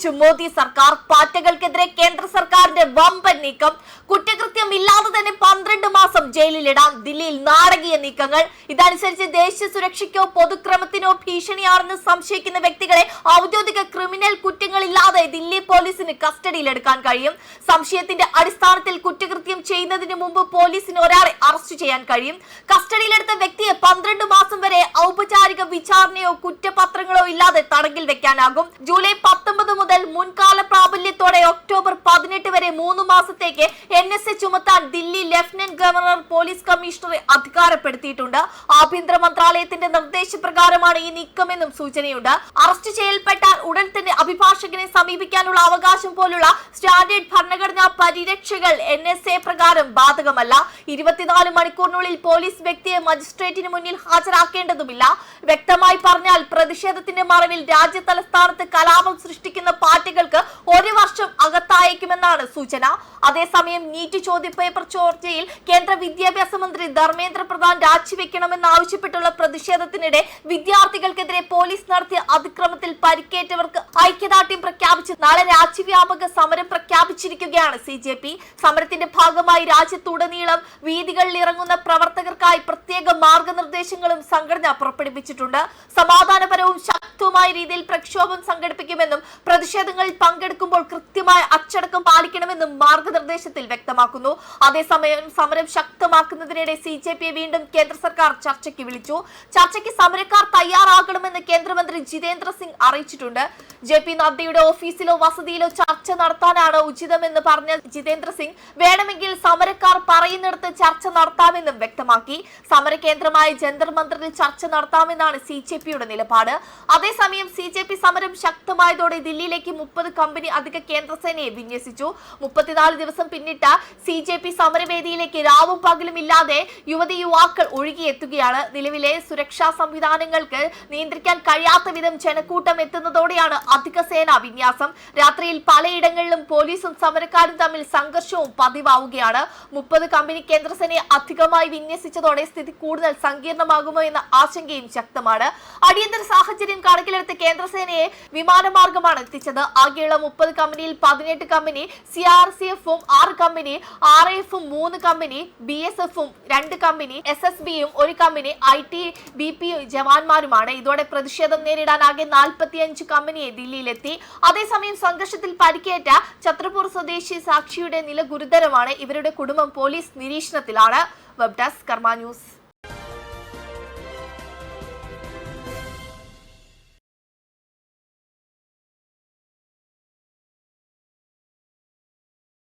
പ്രഖ്യാപിച്ചു മോദി സർക്കാർ. പാറ്റകൾക്കെതിരെ കേന്ദ്ര സർക്കാരിന്റെ വമ്പൻ നീക്കം. കുറ്റകൃത്യം ഇല്ലാതെ തന്നെ 12 മാസം ജയിലിലിടാം. ദില്ലിയിൽ നാടകീയ നീക്കങ്ങൾ. ഇതനുസരിച്ച് ദേശീയ സുരക്ഷയ്ക്കോ പൊതുക്രമത്തിനോ ഭീഷണിയാണെന്ന് സംശയിക്കുന്ന വ്യക്തികളെ ഔദ്യോഗിക ക്രിമിനൽ കുറ്റങ്ങളില്ലാതെ ദില്ലി പോലീസിന് കസ്റ്റഡിയിലെടുക്കാൻ കഴിയും. സംശയത്തിന്റെ അടിസ്ഥാനത്തിൽ കുറ്റകൃത്യം ചെയ്യുന്നതിന് മുമ്പ് പോലീസിന് ഒരാളെ അറസ്റ്റ് ചെയ്യാൻ കഴിയും. കസ്റ്റഡിയിലെടുത്ത വ്യക്തിയെ 12 മാസം വരെ ഔപചാരിക വിചാരണയോ കുറ്റപത്രങ്ങളോ ഇല്ലാതെ തടങ്കിൽ വെക്കാനാകും. ജൂലൈ 19 മുതൽ മുൻകാല പ്രാബല്യത്തോടെ ഒക്ടോബർ 18 വരെ 3 മാസത്തേക്ക് NSA ചുമത്താൻ ദില്ലി ലഫ്റ്റനന്റ് ഗവർണർ പോലീസ് കമ്മീഷണറെ അധികാരപ്പെടുത്തിയിട്ടുണ്ട്. ആഭ്യന്തര മന്ത്രാലയത്തിന്റെ നിർദ്ദേശപ്രകാരമാണ് ഈ നീക്കമെന്നും സൂചനയുണ്ട്. അറസ്റ്റ് ചെയ്യപ്പെട്ടാൽ ഉടൻ തന്നെ അഭിഭാഷകനെ സമീപിക്കാനുള്ള അവകാശം പോലുള്ള സ്റ്റാൻഡേർഡ് ഭരണഘടനാ പരിരക്ഷകൾ NSA പ്രകാരം ബാധകമല്ല. 24 മണിക്കൂറിനുള്ളിൽ പോലീസ് വ്യക്തിയെ മജിസ്ട്രേറ്റിന് മുന്നിൽ ഹാജരാക്കേണ്ടതുമില്ല. വ്യക്തമായി പറഞ്ഞാൽ പ്രതിഷേധത്തിന്റെ മറവിൽ രാജ്യ തലസ്ഥാനത്ത് കലാപം സൃഷ്ടിക്കുന്ന പാർട്ടികൾക്ക് 1 വർഷം അകത്തായേക്കുമെന്നാണ് സൂചന. അതേസമയം നീറ്റ് ചോദ്യപേപ്പർ ചോർച്ചയിൽ കേന്ദ്ര വിദ്യാഭ്യാസ മന്ത്രി ധർമ്മേന്ദ്ര പ്രധാൻ രാജിവെക്കണമെന്നാവശ്യപ്പെട്ടുള്ള പ്രതിഷേധത്തിനിടെ വിദ്യാർത്ഥികൾക്കെതിരെ പോലീസ് നടത്തിയ അതിക്രമത്തിൽ പരിക്കേറ്റവർക്ക് ഐക്യദാർഢ്യം പ്രഖ്യാപിച്ച് നാളെ രാജ്യവ്യാപക സമരം പ്രഖ്യാപിച്ചിരിക്കുകയാണ് CJP. സമരത്തിന്റെ ഭാഗമായി രാജ്യത്തുടനീളം വീതികളിൽ ഇറങ്ങുന്ന പ്രവർത്തകർക്കായി പ്രത്യേക മാർഗനിർദ്ദേശങ്ങളും സംഘടന പുറപ്പെടുവിച്ചിട്ടുണ്ട്. സമാധാനപരവും ശക്തവുമായ രീതിയിൽ പ്രക്ഷോഭം സംഘടിപ്പിക്കുമെന്നും പ്രതിഷേധങ്ങളിൽ പങ്കെടുക്കുമ്പോൾ കൃത്യമായ അച്ചടക്കം പാലിക്കണമെന്നും മാർഗനിർദ്ദേശത്തിൽ വ്യക്തമാക്കുന്നു. അതേസമയം സമരം ശക്തമാക്കുന്നതിനിടെ CJP വീണ്ടും കേന്ദ്ര സർക്കാർ ചർച്ചയ്ക്ക് വിളിച്ചു. ചർച്ചയ്ക്ക് സമരക്കാർ തയ്യാറാകണമെന്ന് കേന്ദ്രമന്ത്രി ജിതേന്ദ്ര സിംഗ് അറിയിച്ചിട്ടുണ്ട്. JP നദ്ദയുടെ ഓഫീസിലോ വസതിയിലോ ചർച്ച നടത്താനാണ് ഉചിതമെന്ന് പറഞ്ഞ ജിതേന്ദ്ര സിംഗ് വേണമെങ്കിൽ സമരക്കാർ പറയുന്നിടത്ത് ചർച്ച നടത്താമെന്നും വ്യക്തമാക്കി. സമരകേന്ദ്രമായ ജന്തർ മന്ദിറിൽ ചർച്ച നടത്താമെന്നാണ് CJPയുടെ നിലപാട്. അതേസമയം CJP സമരം ശക്തമായതോടെ ദില്ലിയിലേക്ക് 30 കമ്പനി അധിക കേന്ദ്രസേനയെ വിന്യസിച്ചു. 34 ദിവസം പിന്നിട്ട CJP സമരവേദിയിലേക്ക് രാവും പകലും ഇല്ലാതെ യുവാക്കൾ ഒഴുകിയെത്തുകയാണ്. നിലവിലെ സുരക്ഷാ സംവിധാനങ്ങൾക്ക് നിയന്ത്രിക്കാൻ കഴിയാത്ത വിധം ജനക്കൂട്ടം എത്തുന്നതോടെയാണ് അധിക സേനാ വിന്യാസം. രാത്രിയിൽ പലയിടങ്ങളിലും പോലീസും സമരക്കാരും തമ്മിൽ സംഘർഷവും പതിവാവുകയാണ്. 30 കമ്പനി കേന്ദ്രസേനയെ അധികമായി വിന്യസിച്ചതോടെ സ്ഥിതി കൂടുതൽ സങ്കീർണമാകുമോ എന്ന ആശങ്കയും ശക്തമാണ്. അടിയന്തര സാഹചര്യം കണക്കിലെടുത്ത് കേന്ദ്രസേനയെ വിമാനമാർഗമാണ് എത്തിച്ചത്. ആകെയുള്ള 30 കമ്പനിയിൽ 18 കമ്പനി CRCF-ഉം 6 കമ്പനി RAF-ഉം 3 കമ്പനി BSF-ഉം 2 കമ്പനി SSB-യും 1 കമ്പനി ITBP ജവാന്മാരുമാണ്. ഇതോടെ പ്രതിഷേധം നേരിടാൻ ആകെ 45 കമ്പനിയെ ദില്ലിയിലെത്തി. അതേസമയം സംഘർഷത്തിൽ പരിക്കേറ്റ ഛത്രപൂർ സ്വദേശി സാക്ഷിയുടെ നില ഗുരുതരമാണ്. ഇവരുടെ കുടുംബം പോലീസ് നിരീക്ഷണത്തിലാണ്. വെബ് ഡെസ്ക് കർമ്മ ന്യൂസ്.